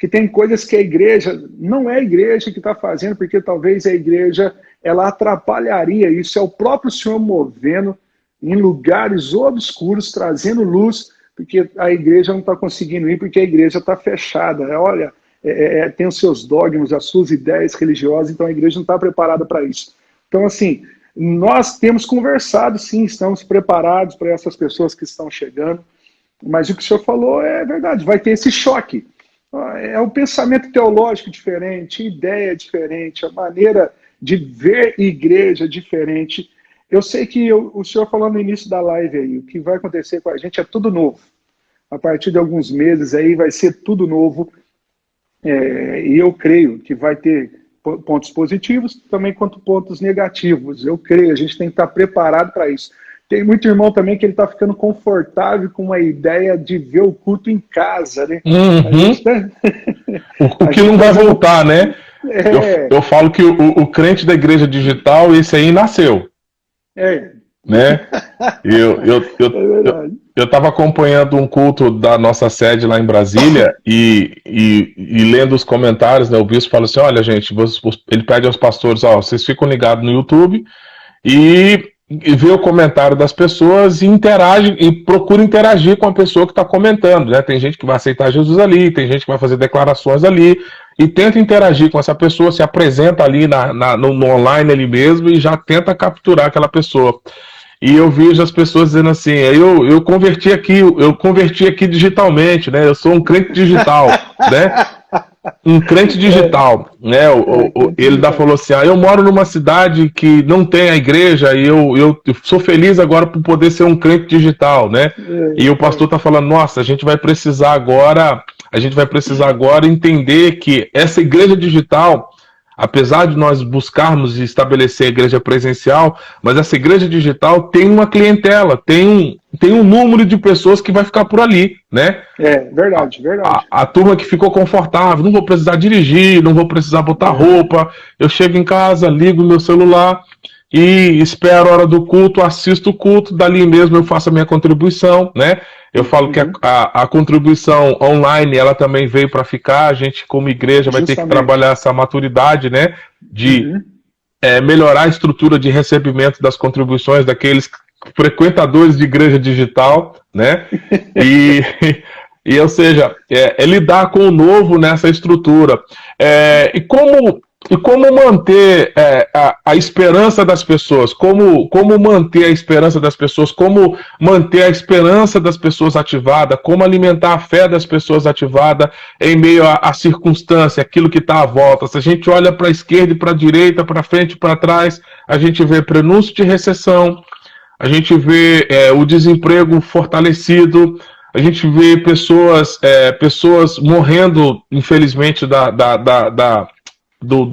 que tem coisas que a igreja, não é a igreja que está fazendo, porque talvez a igreja, ela atrapalharia isso, é o próprio Senhor movendo em lugares obscuros, trazendo luz, porque a igreja não está conseguindo ir, porque a igreja está fechada. Olha, tem os seus dogmas, as suas ideias religiosas, então a igreja não está preparada para isso. Então, assim, nós temos conversado, sim, estamos preparados para essas pessoas que estão chegando, mas o que o senhor falou é verdade, vai ter esse choque. É um pensamento teológico diferente, ideia diferente, a maneira de ver igreja diferente. Eu sei que o senhor falou no início da live aí, o que vai acontecer com a gente é tudo novo. A partir de alguns meses aí vai ser tudo novo. E eu creio que vai ter pontos positivos também quanto pontos negativos. Eu creio, a gente tem que estar preparado para isso. Tem muito irmão também que ele está ficando confortável com a ideia de ver o culto em casa, né? O que não vai voltar, né? Eu falo que o crente da igreja digital, esse aí nasceu. Né? Eu estava acompanhando um culto da nossa sede lá em Brasília e lendo os comentários, né, o bispo fala assim, olha gente, ele pede aos pastores, vocês ficam ligados no YouTube e vê o comentário das pessoas e interage e procura interagir com a pessoa que está comentando, né? Tem gente que vai aceitar Jesus ali, tem gente que vai fazer declarações ali e tenta interagir com essa pessoa, se apresenta ali no online ali mesmo e já tenta capturar aquela pessoa. E eu vejo as pessoas dizendo assim, eu converti aqui digitalmente, né? Eu sou um crente digital, né? Um crente digital, né? Ele falou assim, eu moro numa cidade que não tem a igreja e eu sou feliz agora por poder ser um crente digital, né? E o pastor tá falando, nossa, a gente vai precisar agora entender que essa igreja digital, apesar de nós buscarmos estabelecer a igreja presencial, mas essa igreja digital tem uma clientela, tem um número de pessoas que vai ficar por ali, né? Verdade. A turma que ficou confortável, não vou precisar dirigir, não vou precisar botar roupa, eu chego em casa, ligo meu celular e espero a hora do culto, assisto o culto, dali mesmo eu faço a minha contribuição, né? Eu falo que a contribuição online, ela também veio para ficar, a gente como igreja vai ter que trabalhar essa maturidade, né, de melhorar a estrutura de recebimento das contribuições daqueles frequentadores de igreja digital, né, e ou seja, lidar com o novo nessa estrutura. E como manter a esperança das pessoas? Como manter a esperança das pessoas? Como manter a esperança das pessoas ativada? Como alimentar a fé das pessoas ativada em meio à circunstância, aquilo que está à volta? Se a gente olha para a esquerda e para a direita, para frente e para trás, a gente vê prenúncio de recessão, a gente vê o desemprego fortalecido, a gente vê pessoas morrendo, infelizmente, do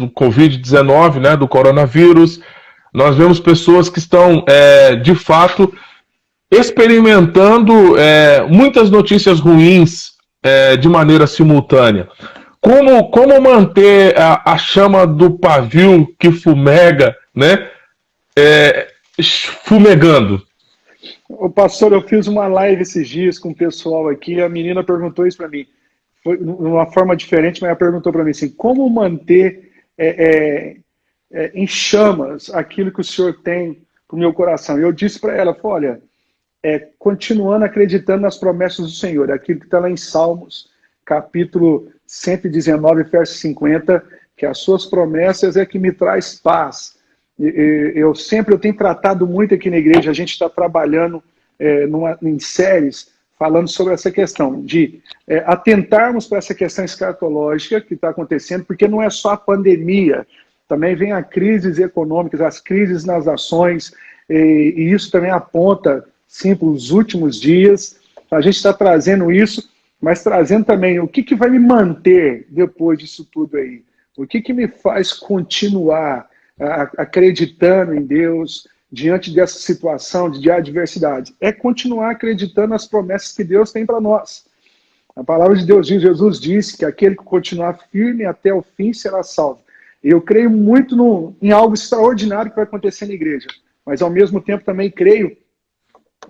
Covid-19, né, do coronavírus. Nós vemos pessoas que estão, de fato, experimentando muitas notícias ruins de maneira simultânea. Como manter a chama do pavio que fumega, né, fumegando? Ô, pastor, eu fiz uma live esses dias com o pessoal aqui, a menina perguntou isso para mim. Foi de uma forma diferente, mas ela perguntou para mim assim, como manter em chamas aquilo que o Senhor tem para o meu coração? E eu disse para ela, olha, continuando acreditando nas promessas do Senhor, aquilo que está lá em Salmos, capítulo 119, verso 50, que as suas promessas é que me traz paz. Eu tenho tratado muito aqui na igreja, a gente está trabalhando em séries, falando sobre essa questão de atentarmos para essa questão escatológica que está acontecendo, porque não é só a pandemia, também vem as crises econômicas, as crises nas ações, e isso também aponta, sim, para os últimos dias. A gente está trazendo isso, mas trazendo também o que vai me manter depois disso tudo aí, o que me faz continuar acreditando em Deus, diante dessa situação de adversidade, é continuar acreditando nas promessas que Deus tem para nós. A palavra de Deus diz, Jesus disse que aquele que continuar firme até o fim será salvo. Eu creio muito em algo extraordinário que vai acontecer na igreja, mas ao mesmo tempo também creio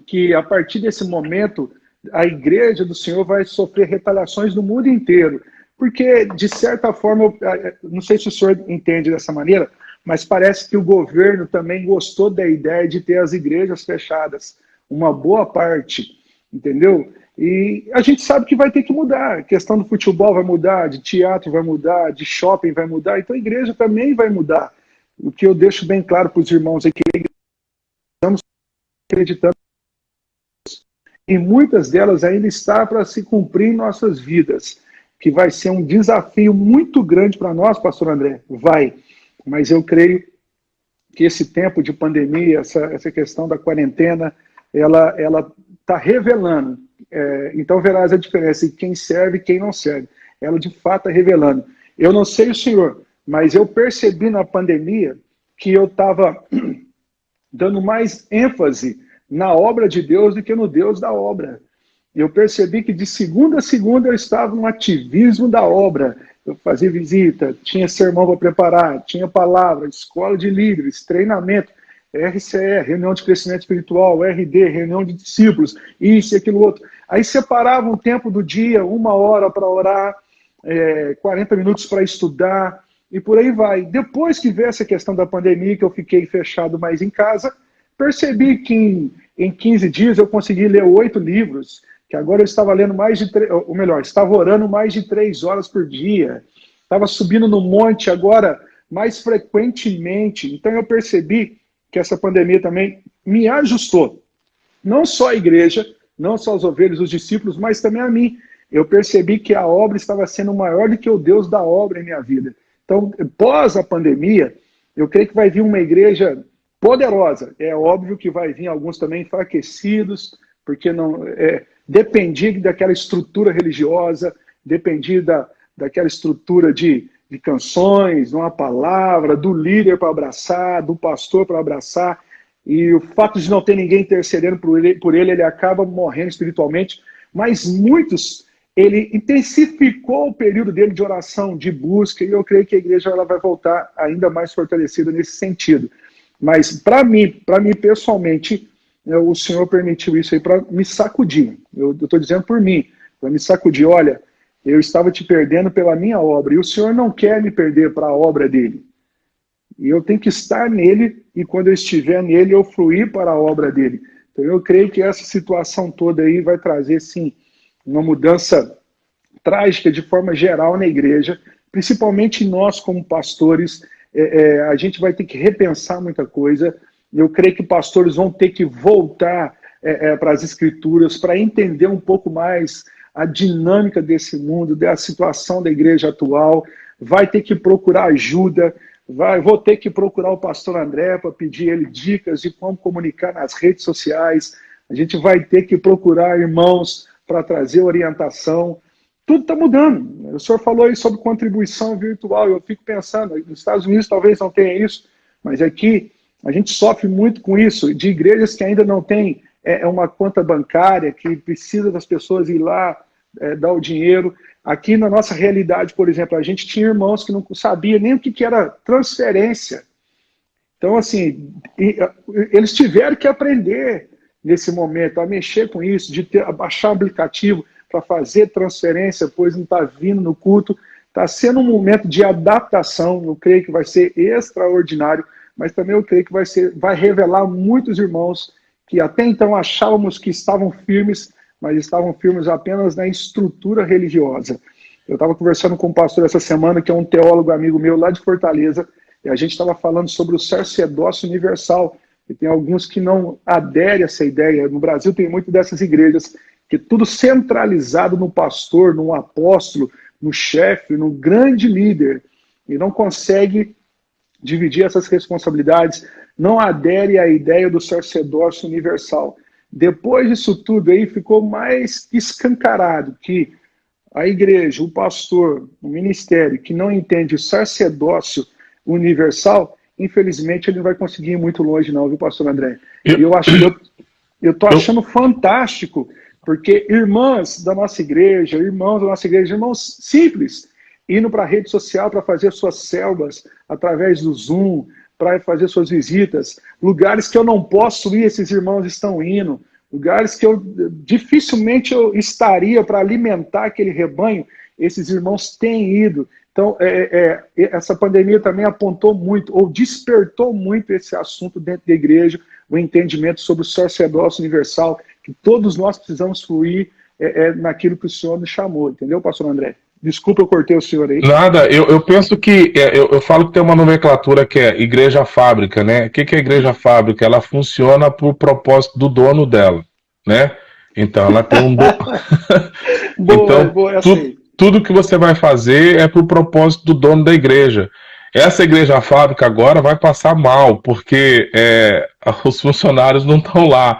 que a partir desse momento a igreja do Senhor vai sofrer retaliações no mundo inteiro, porque, de certa forma, não sei se o senhor entende dessa maneira, mas parece que o governo também gostou da ideia de ter as igrejas fechadas, uma boa parte, entendeu? E a gente sabe que vai ter que mudar, a questão do futebol vai mudar, de teatro vai mudar, de shopping vai mudar, então a igreja também vai mudar. O que eu deixo bem claro para os irmãos é que estamos acreditando e muitas delas ainda está para se cumprir em nossas vidas, que vai ser um desafio muito grande para nós, pastor André, vai, mas eu creio que esse tempo de pandemia, essa questão da quarentena, ela está revelando, então verás a diferença em quem serve e quem não serve, ela de fato está revelando. Eu não sei o senhor, mas eu percebi na pandemia que eu estava dando mais ênfase na obra de Deus do que no Deus da obra. Eu percebi que de segunda a segunda eu estava no ativismo da obra. Eu fazia visita, tinha sermão para preparar, tinha palavra, escola de líderes, treinamento, RCE, reunião de crescimento espiritual, RD, reunião de discípulos, isso e aquilo outro. Aí separava um tempo do dia, 1 hora para orar, 40 minutos para estudar, e por aí vai. Depois que veio essa questão da pandemia, que eu fiquei fechado mais em casa, percebi que em 15 dias eu consegui ler 8 livros, que agora eu estava lendo estava orando mais de 3 horas por dia, estava subindo no monte agora mais frequentemente. Então eu percebi que essa pandemia também me ajustou. Não só a igreja, não só os ovelhos, os discípulos, mas também a mim. Eu percebi que a obra estava sendo maior do que o Deus da obra em minha vida. Então, pós a pandemia, eu creio que vai vir uma igreja poderosa. É óbvio que vai vir alguns também enfraquecidos, porque não dependia daquela estrutura religiosa, dependia daquela estrutura de canções, uma palavra, do líder para abraçar, do pastor para abraçar, e o fato de não ter ninguém intercedendo por ele acaba morrendo espiritualmente, mas muitos, ele intensificou o período dele de oração, de busca, e eu creio que a igreja ela vai voltar ainda mais fortalecida nesse sentido. Mas para mim pessoalmente, o Senhor permitiu isso aí para me sacudir. Eu estou dizendo por mim, para me sacudir. Olha, eu estava te perdendo pela minha obra, e o Senhor não quer me perder para a obra dele. E eu tenho que estar nele, e quando eu estiver nele, eu fluir para a obra dele. Então eu creio que essa situação toda aí vai trazer, sim, uma mudança trágica de forma geral na igreja, principalmente nós como pastores. A gente vai ter que repensar muita coisa. Eu creio que pastores vão ter que voltar para as escrituras para entender um pouco mais a dinâmica desse mundo, da situação da igreja atual. Vai ter que procurar ajuda, vou ter que procurar o pastor André para pedir ele dicas de como comunicar nas redes sociais. A gente vai ter que procurar irmãos para trazer orientação. Tudo está mudando. O senhor falou aí sobre contribuição virtual. Eu fico pensando, nos Estados Unidos talvez não tenha isso, mas aqui a gente sofre muito com isso, de igrejas que ainda não têm uma conta bancária, que precisa das pessoas ir lá dar o dinheiro. Aqui na nossa realidade, por exemplo, a gente tinha irmãos que não sabia nem o que era transferência. Então, assim, eles tiveram que aprender nesse momento a mexer com isso, a baixar o aplicativo para fazer transferência, pois não está vindo no culto. Está sendo um momento de adaptação, eu creio que vai ser extraordinário, mas também eu creio que vai revelar muitos irmãos que até então achávamos que estavam firmes, mas estavam firmes apenas na estrutura religiosa. Eu estava conversando com um pastor essa semana, que é um teólogo amigo meu lá de Fortaleza, e a gente estava falando sobre o sacerdócio universal, e tem alguns que não aderem a essa ideia. No Brasil tem muito dessas igrejas, que tudo centralizado no pastor, no apóstolo, no chefe, no grande líder, e não consegue dividir essas responsabilidades, não adere à ideia do sacerdócio universal. Depois disso tudo aí, ficou mais escancarado que a igreja, o pastor, o ministério, que não entende o sacerdócio universal, infelizmente ele não vai conseguir ir muito longe não, viu, pastor André? Eu estou achando fantástico, porque irmãs da nossa igreja, irmãos simples, indo para a rede social para fazer suas células através do Zoom, para fazer suas visitas, lugares que eu não posso ir, esses irmãos estão indo, lugares que dificilmente eu estaria para alimentar aquele rebanho, esses irmãos têm ido. Então, essa pandemia também apontou muito, ou despertou muito esse assunto dentro da igreja, o entendimento sobre o sacerdócio universal, que todos nós precisamos fluir naquilo que o Senhor nos chamou, entendeu, pastor André? Desculpa, eu cortei o senhor aí. Nada, eu penso que, eu falo que tem uma nomenclatura que é igreja fábrica, né? O que é igreja fábrica? Ela funciona por propósito do dono dela, né? Então, ela tem um dono. Boa, Então, boa, essa aí. tudo que você vai fazer é por propósito do dono da igreja. Essa igreja fábrica agora vai passar mal, porque os funcionários não estão lá.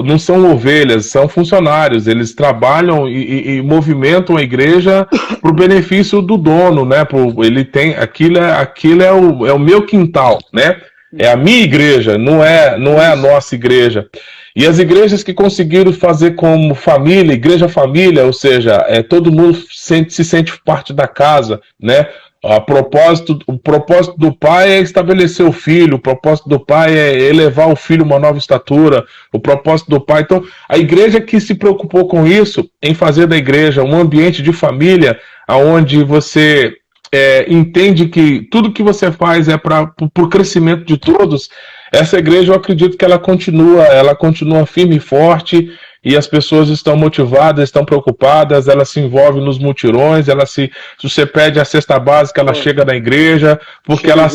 Não são ovelhas, são funcionários. Eles trabalham e movimentam a igreja para o benefício do dono, né? Ele tem aquilo é o meu quintal, né? É a minha igreja, não é a nossa igreja. E as igrejas que conseguiram fazer como família, igreja família, ou seja, todo mundo se sente parte da casa, né? O propósito do pai é estabelecer o filho, o propósito do pai é elevar o filho a uma nova estatura, o propósito do pai. Então, a igreja que se preocupou com isso, em fazer da igreja um ambiente de família, onde você entende que tudo que você faz é para o crescimento de todos, essa igreja eu acredito que ela continua firme e forte, e as pessoas estão motivadas, estão preocupadas, elas se envolvem nos mutirões, se você pede a cesta básica, ela chega na igreja, porque ela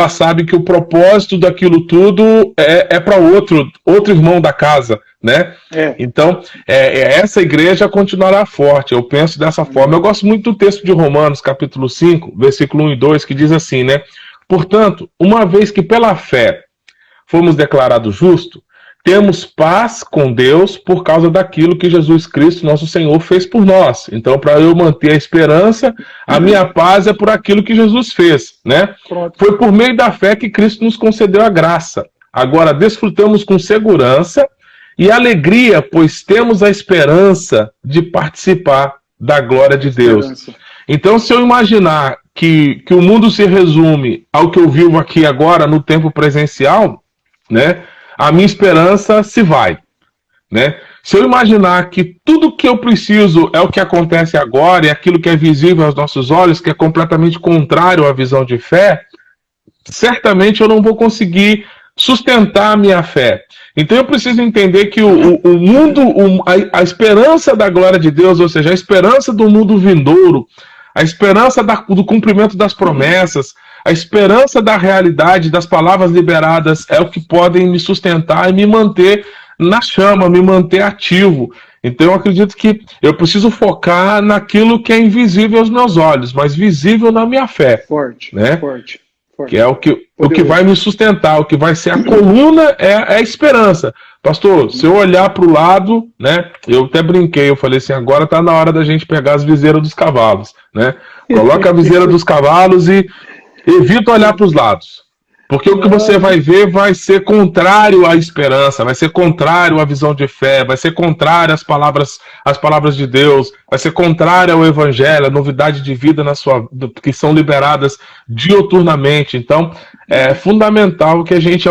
sabe que o propósito daquilo tudo é para outro irmão da casa, né? Então, essa igreja continuará forte, eu penso dessa forma. Eu gosto muito do texto de Romanos, capítulo 5, versículo 1 e 2, que diz assim, né? Portanto, uma vez que pela fé fomos declarados justos, temos paz com Deus por causa daquilo que Jesus Cristo, nosso Senhor, fez por nós. Então, para eu manter a esperança, a minha paz é por aquilo que Jesus fez, né? Foi por meio da fé que Cristo nos concedeu a graça. Agora, desfrutamos com segurança e alegria, pois temos a esperança de participar da glória de Deus. Então, se eu imaginar que o mundo se resume ao que eu vivo aqui agora, no tempo presencial, né? A minha esperança se vai, né? Se eu imaginar que tudo que eu preciso é o que acontece agora e aquilo que é visível aos nossos olhos, que é completamente contrário à visão de fé, certamente eu não vou conseguir sustentar a minha fé. Então eu preciso entender que o mundo, a esperança da glória de Deus, ou seja, a esperança do mundo vindouro, a esperança do cumprimento das promessas, a esperança da realidade, das palavras liberadas, é o que podem me sustentar e me manter na chama, me manter ativo. Então eu acredito que eu preciso focar naquilo que é invisível aos meus olhos, mas visível na minha fé. Forte, né? forte. Que é o que vai me sustentar, o que vai ser a coluna é a esperança. Pastor, se eu olhar para o lado, né? Eu até brinquei, eu falei assim, agora está na hora da gente pegar as viseiras dos cavalos, né? Coloca a viseira dos cavalos e evita olhar para os lados. Porque o que você vai ver vai ser contrário à esperança, vai ser contrário à visão de fé, vai ser contrário às palavras de Deus, vai ser contrário ao evangelho, a novidade de vida que são liberadas dioturnamente. Então, é fundamental que a gente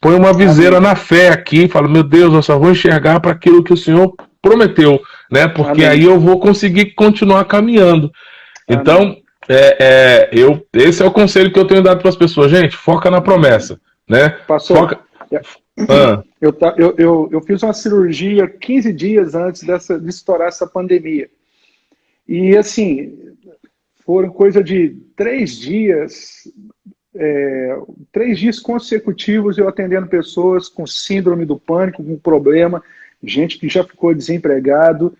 põe uma viseira na fé aqui e fala, meu Deus, eu só vou enxergar para aquilo que o Senhor prometeu, né? Porque aí eu vou conseguir continuar caminhando. Então, esse é o conselho que eu tenho dado para as pessoas. Gente, foca na promessa, né? Pastor, eu fiz uma cirurgia 15 dias antes de estourar essa pandemia. E, assim, foram coisa de 3 dias, 3 dias consecutivos eu atendendo pessoas com síndrome do pânico, com problema, gente que já ficou desempregado,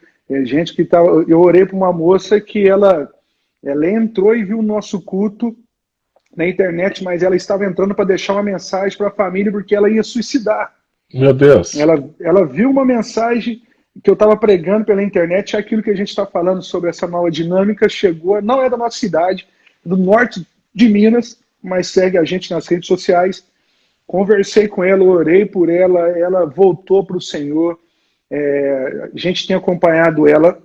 gente que estava... Eu orei para uma moça que ela entrou e viu o nosso culto na internet, mas ela estava entrando para deixar uma mensagem para a família porque ela ia suicidar. Meu Deus. Ela viu uma mensagem que eu estava pregando pela internet, aquilo que a gente está falando sobre essa nova dinâmica, chegou, não é da nossa cidade, do norte de Minas, mas segue a gente nas redes sociais. Conversei com ela, orei por ela, ela voltou para o Senhor, a gente tem acompanhado ela.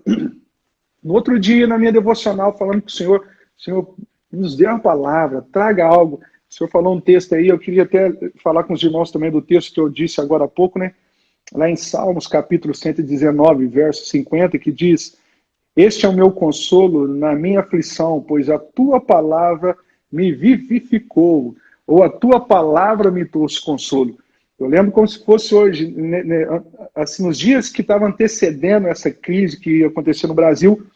No outro dia, na minha devocional, falando que o Senhor nos dê uma palavra, traga algo. O Senhor falou um texto aí, eu queria até falar com os irmãos também do texto que eu disse agora há pouco, né? Lá em Salmos, capítulo 119, verso 50, que diz, Este é o meu consolo na minha aflição, pois a tua palavra me vivificou, ou a tua palavra me trouxe consolo. Eu lembro como se fosse hoje, assim, nos dias que estavam antecedendo essa crise que aconteceu no Brasil,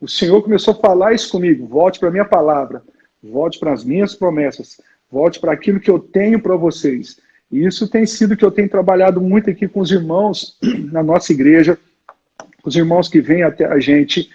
o Senhor começou a falar isso comigo: volte para a minha palavra, volte para as minhas promessas, volte para aquilo que eu tenho para vocês. E isso tem sido o que eu tenho trabalhado muito aqui com os irmãos na nossa igreja, os irmãos que vêm até a gente,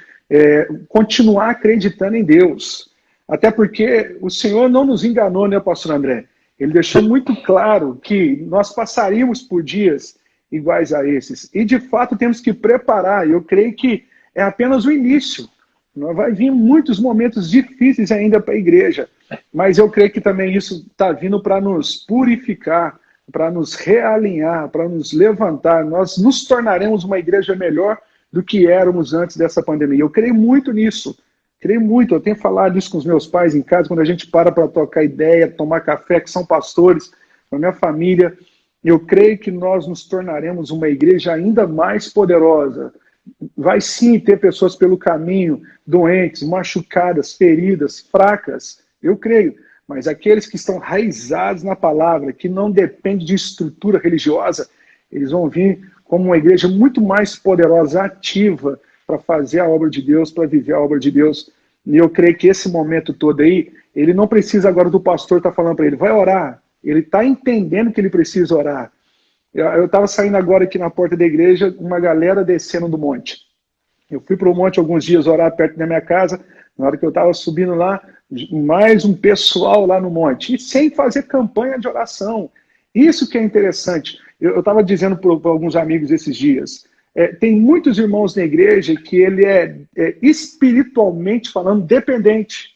continuar acreditando em Deus. Até porque o Senhor não nos enganou, né, pastor André? Ele deixou muito claro que nós passaríamos por dias iguais a esses. E, de fato, temos que preparar. Eu creio que é apenas o início. Vai vir muitos momentos difíceis ainda para a igreja. Mas eu creio que também isso está vindo para nos purificar, para nos realinhar, para nos levantar. Nós nos tornaremos uma igreja melhor do que éramos antes dessa pandemia. Eu creio muito nisso. Creio muito, eu tenho falado isso com os meus pais em casa, quando a gente para trocar ideia, tomar café, que são pastores, com a minha família. Eu creio que nós nos tornaremos uma igreja ainda mais poderosa. Vai sim ter pessoas pelo caminho, doentes, machucadas, feridas, fracas. Eu creio. Mas aqueles que estão raizados na palavra, que não dependem de estrutura religiosa, eles vão vir como uma igreja muito mais poderosa, ativa, para fazer a obra de Deus, para viver a obra de Deus. E eu creio que esse momento todo aí, ele não precisa agora do pastor estar falando para ele, vai orar. Ele está entendendo que ele precisa orar. Eu estava saindo agora aqui na porta da igreja, uma galera descendo do monte. Eu fui para o monte alguns dias orar perto da minha casa, na hora que eu estava subindo lá, mais um pessoal lá no monte, e sem fazer campanha de oração. Isso que é interessante. Eu estava dizendo para alguns amigos esses dias, tem muitos irmãos na igreja que ele é espiritualmente falando dependente.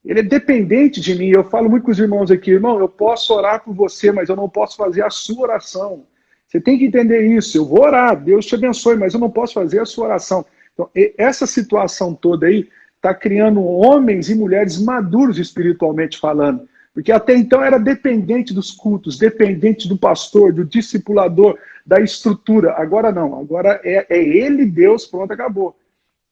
Ele é dependente de mim. Eu falo muito com os irmãos aqui, irmão, eu posso orar por você, mas eu não posso fazer a sua oração. Você tem que entender isso. Eu vou orar, Deus te abençoe, mas eu não posso fazer a sua oração. Então, essa situação toda aí está criando homens e mulheres maduros espiritualmente falando. Porque até então era dependente dos cultos, dependente do pastor, do discipulador, da estrutura. Agora não, agora é ele Deus, pronto, acabou.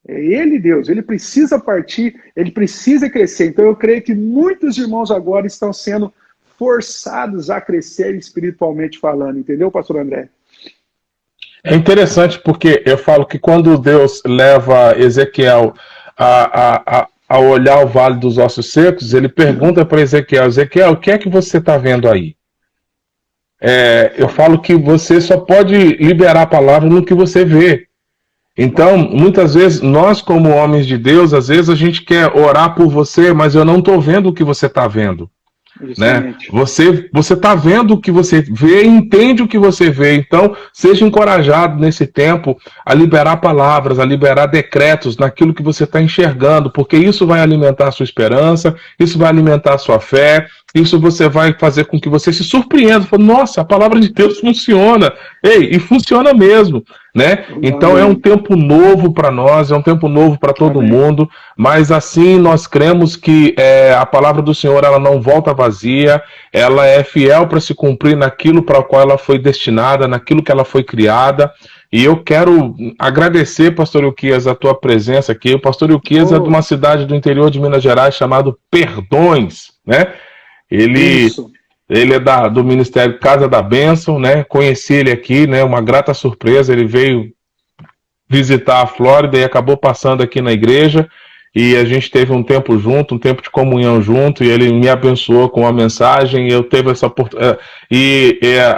É ele Deus, ele precisa partir, ele precisa crescer. Então eu creio que muitos irmãos agora estão sendo forçados a crescer espiritualmente falando, entendeu, pastor André? É interessante porque eu falo que quando Deus leva Ezequiel a olhar o vale dos ossos secos, ele pergunta para Ezequiel, Ezequiel, o que é que você está vendo aí? Eu falo que você só pode liberar a palavra no que você vê. Então, muitas vezes, nós como homens de Deus, às vezes a gente quer orar por você, mas eu não estou vendo o que você está vendo. Né? Você está vendo o que você vê e entende o que você vê. Então, seja encorajado nesse tempo a liberar palavras, a liberar decretos naquilo que você está enxergando, porque isso vai alimentar a sua esperança, isso vai alimentar a sua fé, isso você vai fazer com que você se surpreenda. Fala, nossa, a palavra de Deus funciona. E funciona mesmo. Né? Então é um tempo novo para nós, é um tempo novo para todo mundo, mas assim nós cremos que a palavra do Senhor ela não volta vazia, ela é fiel para se cumprir naquilo para o qual ela foi destinada, naquilo que ela foi criada. E eu quero agradecer, pastor Ilquias, a tua presença aqui. O pastor Ilquias é de uma cidade do interior de Minas Gerais chamado Perdões, né? Ele é do Ministério Casa da Bênção, né? Conheci ele aqui, né? Uma grata surpresa. Ele veio visitar a Flórida e acabou passando aqui na igreja. E a gente teve um tempo junto, um tempo de comunhão junto. E ele me abençoou com uma mensagem. E eu teve essa oportunidade.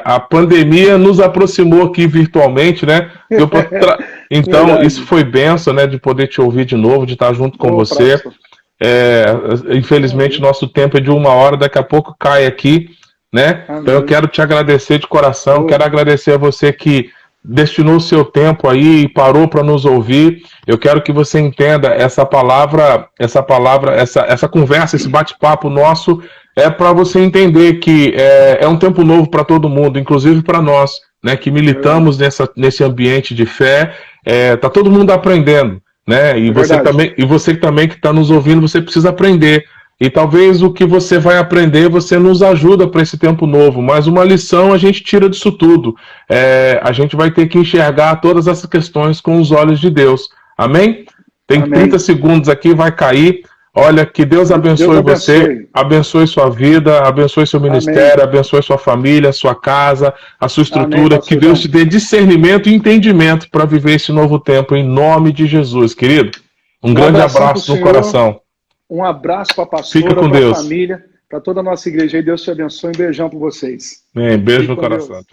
A pandemia nos aproximou aqui virtualmente, né? Então, isso foi bênção, né? De poder te ouvir de novo, de estar junto com você. Infelizmente, nosso tempo é de 1 hora. Daqui a pouco cai aqui. Né? Então eu quero te agradecer de coração, quero agradecer a você que destinou o seu tempo aí e parou para nos ouvir. Eu quero que você entenda essa conversa, esse bate-papo nosso é para você entender que é um tempo novo para todo mundo, inclusive para nós, né, que militamos nesse ambiente de fé. Tá todo mundo aprendendo, né? E você também que está nos ouvindo, você precisa aprender. E talvez o que você vai aprender, você nos ajuda para esse tempo novo. Mas uma lição a gente tira disso tudo. A gente vai ter que enxergar todas essas questões com os olhos de Deus. Amém? Tem 30 segundos aqui, vai cair. Olha, que Deus abençoe você, abençoe sua vida, abençoe seu ministério, abençoe sua família, sua casa, a sua estrutura. Que Deus te dê discernimento e entendimento para viver esse novo tempo, em nome de Jesus, querido. Um grande abraço no coração. Um abraço para a pastora, para a família, para toda a nossa igreja. E Deus te abençoe. Um beijão para vocês. Beijo no coração.